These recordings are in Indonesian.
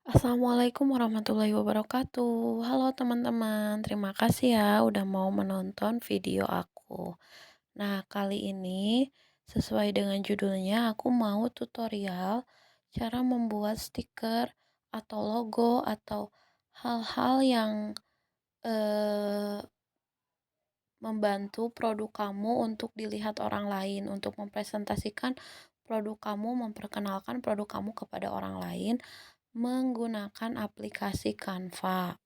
Assalamualaikum warahmatullahi wabarakatuh. Halo teman-teman, terima kasih ya udah mau menonton video aku. Nah, kali ini sesuai dengan judulnya aku mau tutorial cara membuat stiker atau logo atau hal-hal yang eh, membantu produk kamu untuk dilihat orang lain, untuk mempresentasikan produk kamu, memperkenalkan produk kamu kepada orang lain menggunakan aplikasi Canva.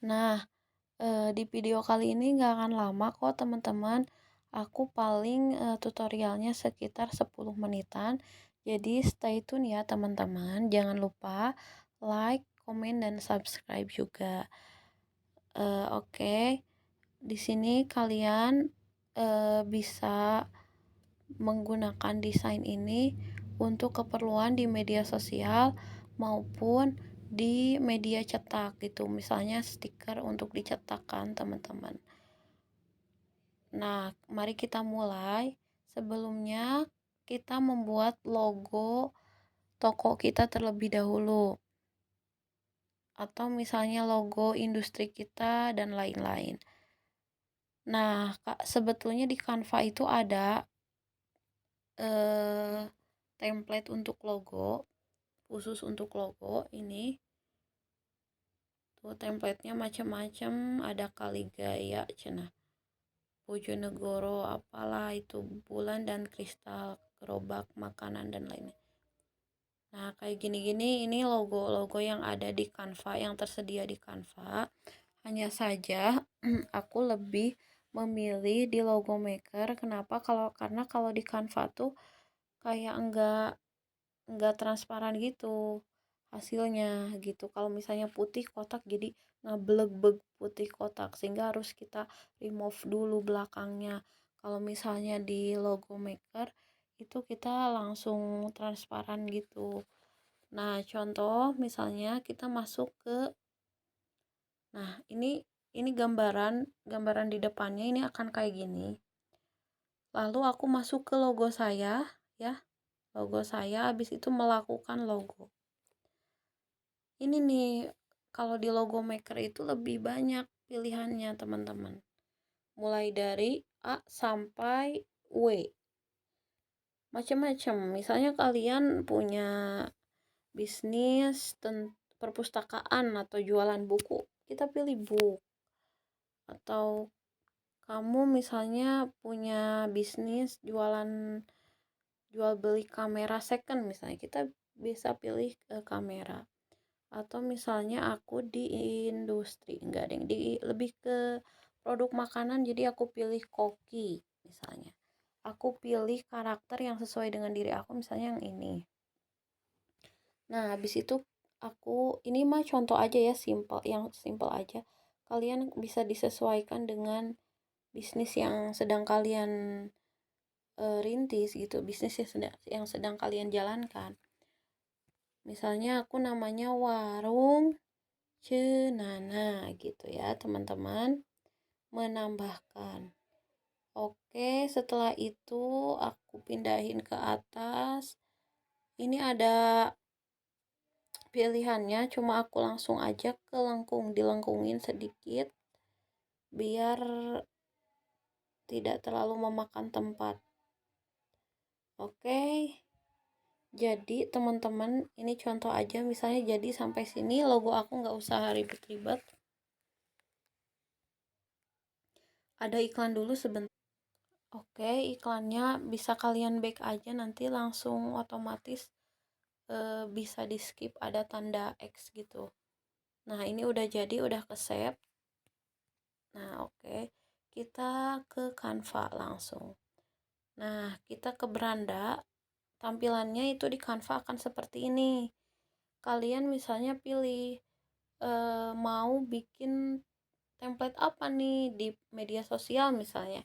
Nah, di video kali ini nggak akan lama kok teman-teman. Aku paling tutorialnya sekitar 10 menitan. Jadi stay tune ya teman-teman. Jangan lupa like, komen, dan subscribe juga. Oke, di sini kalian bisa menggunakan desain ini untuk keperluan di media sosial maupun di media cetak gitu, misalnya stiker untuk dicetakkan teman-teman. Nah, mari kita mulai. Sebelumnya kita membuat logo toko kita terlebih dahulu, atau misalnya logo industri kita dan lain-lain. Nah, Kak, sebetulnya di Canva itu ada eh, template untuk logo, khusus untuk logo ini. Tuh template-nya macam-macam, ada Kaligaya cenah, Bojonegoro apalah itu, bulan dan kristal, gerobak makanan dan lainnya. Nah, kayak gini-gini ini logo-logo yang ada di Canva, yang tersedia di Canva. Hanya saja aku lebih memilih di logo maker. Kenapa? Karena kalau di Canva tuh kayak enggak transparan gitu hasilnya gitu. Kalau misalnya putih kotak jadi ngebleg-beg putih kotak, sehingga harus kita remove dulu belakangnya. Kalau misalnya di logo maker itu kita langsung transparan gitu. Nah, contoh misalnya kita masuk ke, nah ini gambaran di depannya ini akan kayak gini. Lalu aku masuk ke logo saya ya. Logo saya habis itu melakukan logo. Ini nih, kalau di logo maker itu lebih banyak pilihannya teman-teman. Mulai dari A sampai W. Macam-macam. Misalnya kalian punya bisnis perpustakaan atau jualan buku, kita pilih book. Atau kamu misalnya punya bisnis jual beli kamera second, misalnya kita bisa pilih kamera. Atau misalnya aku di industri, enggak deh, di lebih ke produk makanan, jadi aku pilih koki misalnya. Aku pilih karakter yang sesuai dengan diri aku, misalnya yang ini. Nah, habis itu ini mah contoh aja ya, yang simple aja. Kalian bisa disesuaikan dengan bisnis yang sedang kalian rintis gitu, bisnis yang sedang kalian jalankan. Misalnya aku namanya warung Cenana gitu ya teman-teman, menambahkan. Oke, setelah itu aku pindahin ke atas. Ini ada pilihannya, cuma aku langsung aja ke dilengkungin sedikit biar tidak terlalu memakan tempat. Oke, jadi teman-teman ini contoh aja, misalnya jadi sampai sini logo aku nggak usah ribet-ribet. Ada iklan dulu sebentar. Oke, iklannya bisa kalian back aja, nanti langsung otomatis bisa di skip, ada tanda X gitu. Nah, ini udah jadi, udah ke save. Nah, oke. Kita ke Canva langsung. Nah, kita ke beranda. Tampilannya itu di Canva akan seperti ini. Kalian misalnya pilih mau bikin template apa nih di media sosial, misalnya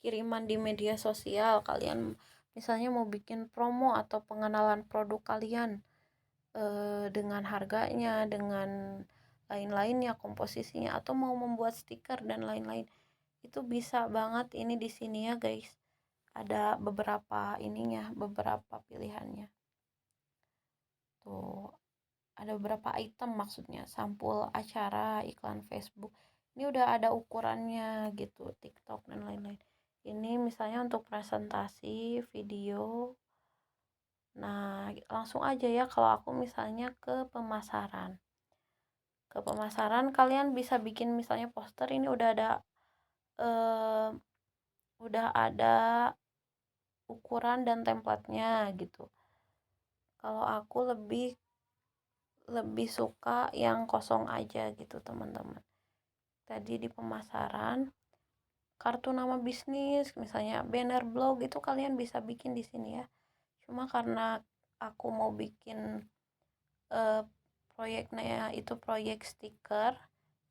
kiriman di media sosial. Kalian misalnya mau bikin promo atau pengenalan produk kalian dengan harganya, dengan lain-lainnya, komposisinya, atau mau membuat stiker dan lain-lain, itu bisa banget ini di sini ya guys. Ada beberapa ininya, beberapa pilihannya. Tuh, ada beberapa item, maksudnya sampul acara iklan Facebook. Ini udah ada ukurannya gitu, TikTok dan lain-lain. Ini misalnya untuk presentasi video. Nah, langsung aja ya kalau aku misalnya ke pemasaran. Ke pemasaran kalian bisa bikin misalnya poster, ini eh, udah ada ukuran dan templatenya gitu. Kalau aku lebih suka yang kosong aja gitu, teman-teman. Tadi di pemasaran, kartu nama bisnis, misalnya banner blog, itu kalian bisa bikin di sini ya. Cuma karena aku mau bikin proyeknya itu proyek stiker,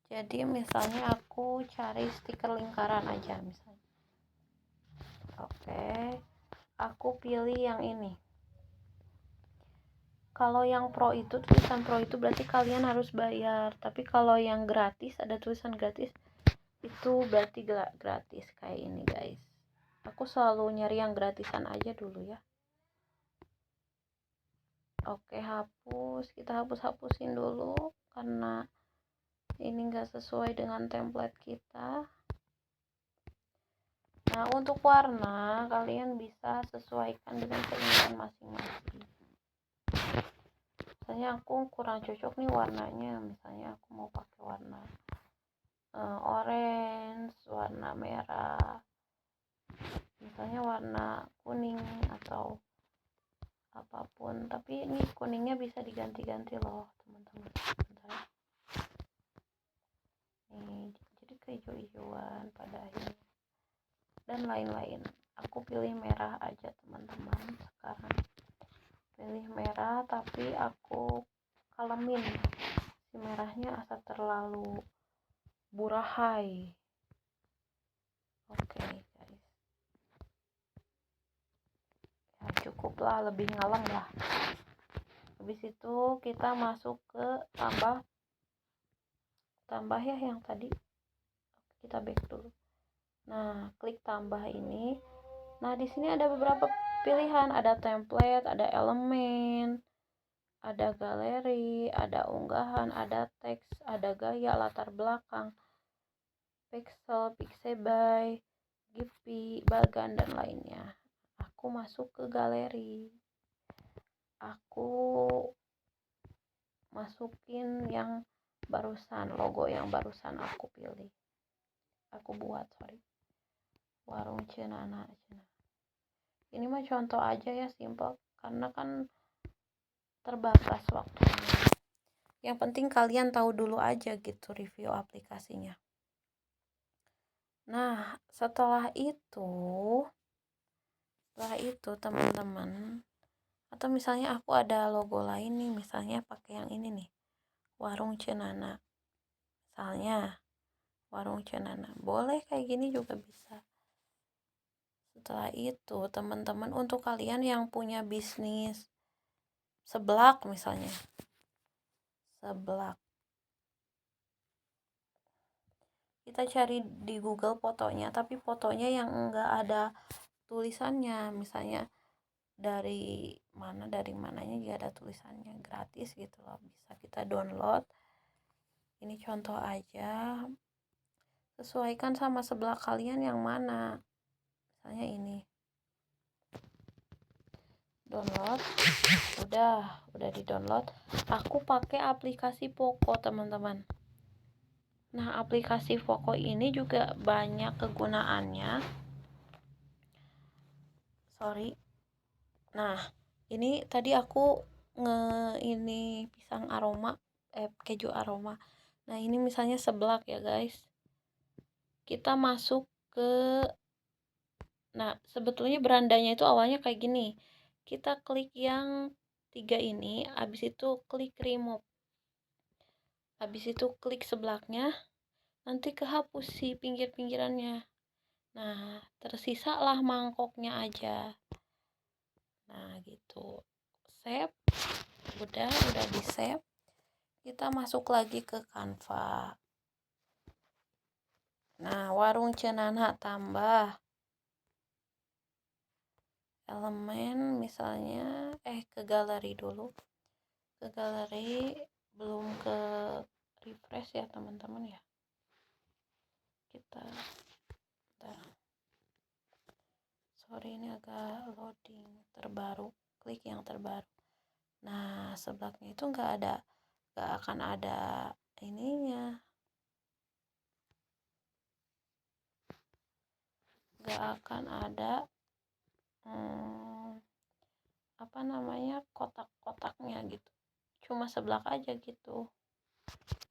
jadi misalnya aku cari stiker lingkaran aja misalnya. Oke, aku pilih yang ini. Kalau yang pro itu, tulisan pro itu berarti kalian harus bayar, tapi kalau yang gratis, ada tulisan gratis, itu berarti gratis kayak ini guys. Aku selalu nyari yang gratisan aja dulu ya. Oke, hapus, kita hapusin dulu karena ini enggak sesuai dengan template kita. Nah, untuk warna kalian bisa sesuaikan dengan keinginan masing-masing. Misalnya aku kurang cocok nih warnanya, misalnya aku mau pakai warna orange, warna merah, misalnya warna kuning atau apapun, tapi ini kuningnya bisa diganti-ganti loh teman-teman. Nih, jadi kehijau-hijauan pada akhirnya dan lain-lain. Aku pilih merah aja teman-teman sekarang. Pilih merah, tapi aku kalemin si merahnya asa terlalu burahai. Oke guys, ya cukuplah, lebih ngalem lah. Habis itu kita masuk ke tambah ya yang tadi. Kita back dulu. Nah, klik tambah ini. Nah, di sini ada beberapa pilihan, ada template, ada elemen, ada galeri, ada unggahan, ada teks, ada gaya, latar belakang, pixel, pixabay, giphy, bagan, dan lainnya. Aku masuk ke galeri. Aku masukin yang barusan, logo yang barusan aku pilih. Aku buat, warung Cenana. Ini mah contoh aja ya, simple, karena kan terbatas waktunya. Yang penting kalian tahu dulu aja gitu review aplikasinya. Nah, setelah itu teman-teman, atau misalnya aku ada logo lain nih, misalnya pakai yang ini nih, warung Cenana. Misalnya warung Cenana, boleh kayak gini juga bisa. Setelah itu teman-teman, untuk kalian yang punya bisnis seblak misalnya, kita cari di Google fotonya, tapi fotonya yang enggak ada tulisannya, misalnya dari mananya juga ada tulisannya, gratis gitu loh, bisa kita download. Ini contoh aja, sesuaikan sama sebelah kalian yang mana, misalnya ini. Download, udah di download. Aku pakai aplikasi Poco teman-teman. Nah, aplikasi Poco ini juga banyak kegunaannya. Nah, ini tadi aku ini pisang aroma, keju aroma. Nah, ini misalnya seblak ya guys. Kita masuk ke, nah sebetulnya berandanya itu awalnya kayak gini. Kita klik yang 3 ini, habis itu klik remove. Habis itu klik seblaknya, nanti kehapus si pinggir-pinggirannya. Nah, tersisalah mangkoknya aja. Nah, gitu. Save. Udah di save. Kita masuk lagi ke Canva. Nah, warung Cenana tambah elemen misalnya, ke galeri dulu. ke galeri, belum ke refresh ya teman-teman ya. Kita bentar. Sorry, ini agak loading. Terbaru, klik yang terbaru. Nah, seblaknya itu nggak akan ada ininya, nggak akan ada apa namanya, kotak-kotaknya gitu, cuma seblak aja gitu.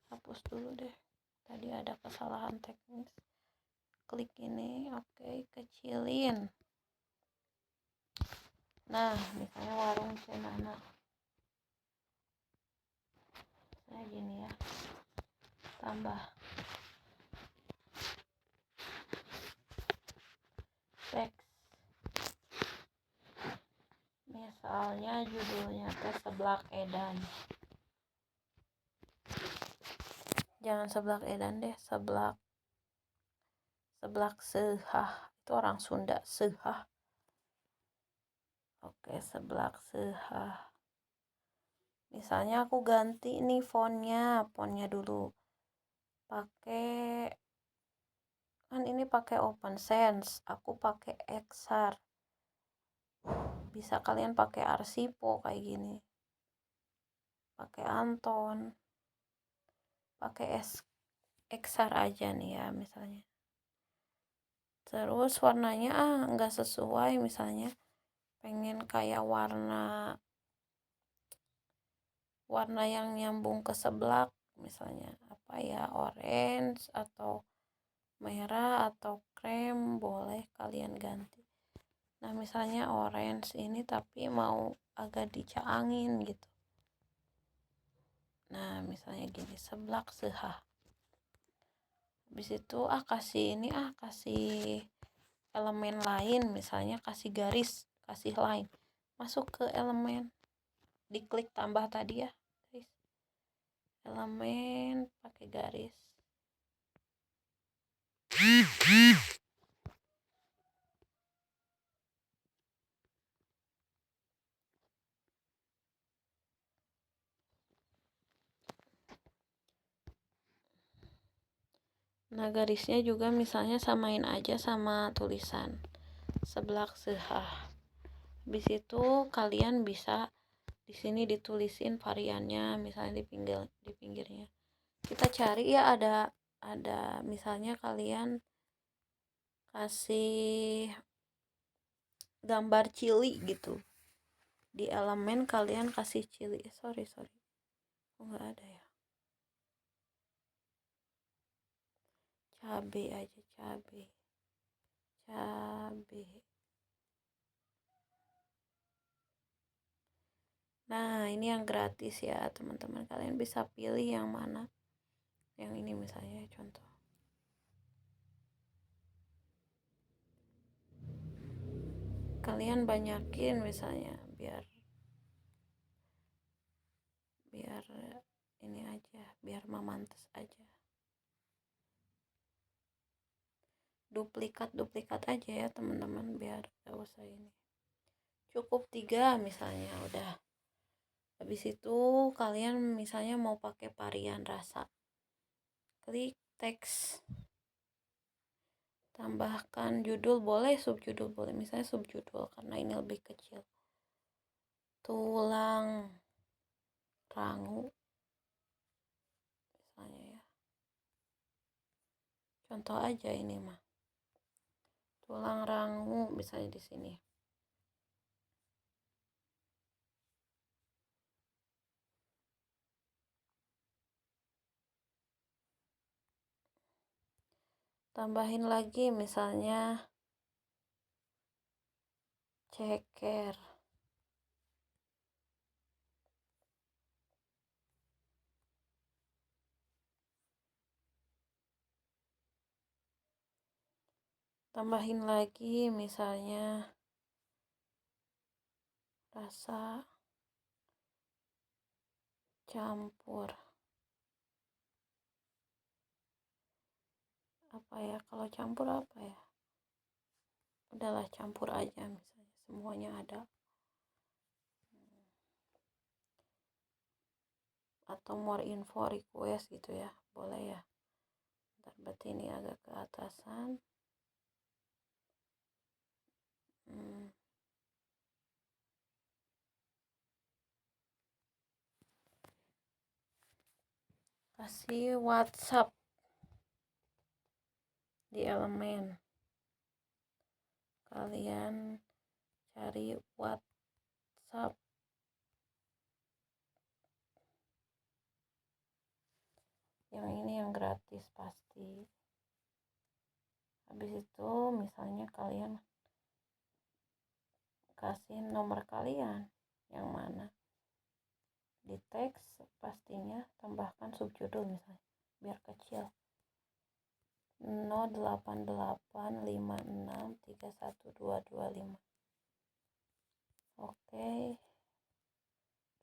Hapus dulu deh, tadi ada kesalahan teknis. Klik ini, oke, kecilin. Nah, misalnya warung Cenana, saya gini ya, tambah teks, misalnya judulnya teh seblak edan. Jangan seblak edan deh, seblak sehah, itu orang Sunda, sehah. Oke, seblak sehah. Misalnya aku ganti nih fontnya dulu pakai, kan ini pakai Open Sans, aku pakai Exar. Bisa kalian pakai Arsipo kayak gini, pakai Anton, pakai Exar aja nih ya misalnya. Terus warnanya nggak sesuai, misalnya pengen kayak warna yang nyambung ke seblak, misalnya apa ya, orange atau merah atau krem, boleh kalian ganti. Nah, misalnya orange ini tapi mau agak dicaangin gitu. Nah, misalnya gini, seblak sehah. Habis itu kasih elemen lain, misalnya kasih garis, kasih line. Masuk ke elemen, diklik tambah tadi ya, guys. Elemen pakai garis. Nah, garisnya juga misalnya samain aja sama tulisan seblak sehah. Habis itu kalian bisa di sini ditulisin variannya, misalnya di pinggirnya. Kita cari ya, ada misalnya kalian kasih gambar cili gitu. Di elemen kalian kasih cili. Sorry. Oh, nggak ada ya. Cabe aja, cabe. Nah, ini yang gratis ya teman-teman, kalian bisa pilih yang mana. Yang ini misalnya contoh. Kalian banyakin misalnya biar ini aja, biar memantas aja. Duplikat aja ya teman-teman, biar gak usah ini. Cukup 3 misalnya, udah. Habis itu kalian misalnya mau pakai varian rasa, klik teks, tambahkan judul, boleh subjudul boleh, misalnya subjudul karena ini lebih kecil, tulang rangu misalnya ya, contoh aja ini mah, tulang rangu misalnya di sini. Tambahin lagi misalnya ceker. Tambahin lagi misalnya rasa campur. Apa ya, kalau campur apa ya? Udahlah, campur aja misalnya, semuanya ada. atau more info request gitu ya, boleh ya. Ntar berarti ini agak ke atasan. Kasih WhatsApp di elemen, kalian cari WhatsApp. Yang ini yang gratis pasti. Habis itu misalnya kalian kasih nomor kalian yang mana, di teks pastinya tambahkan subjudul misalnya biar kecil 0885631225. Oke,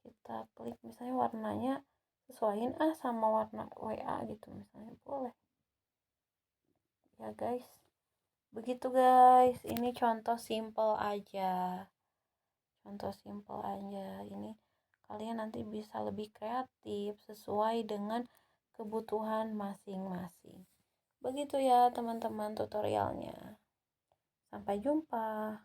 kita klik misalnya warnanya sesuaiin sama warna WA gitu misalnya, boleh ya guys. Begitu guys, ini contoh simple aja, ini kalian nanti bisa lebih kreatif sesuai dengan kebutuhan masing-masing. Begitu ya teman-teman tutorialnya. Sampai jumpa.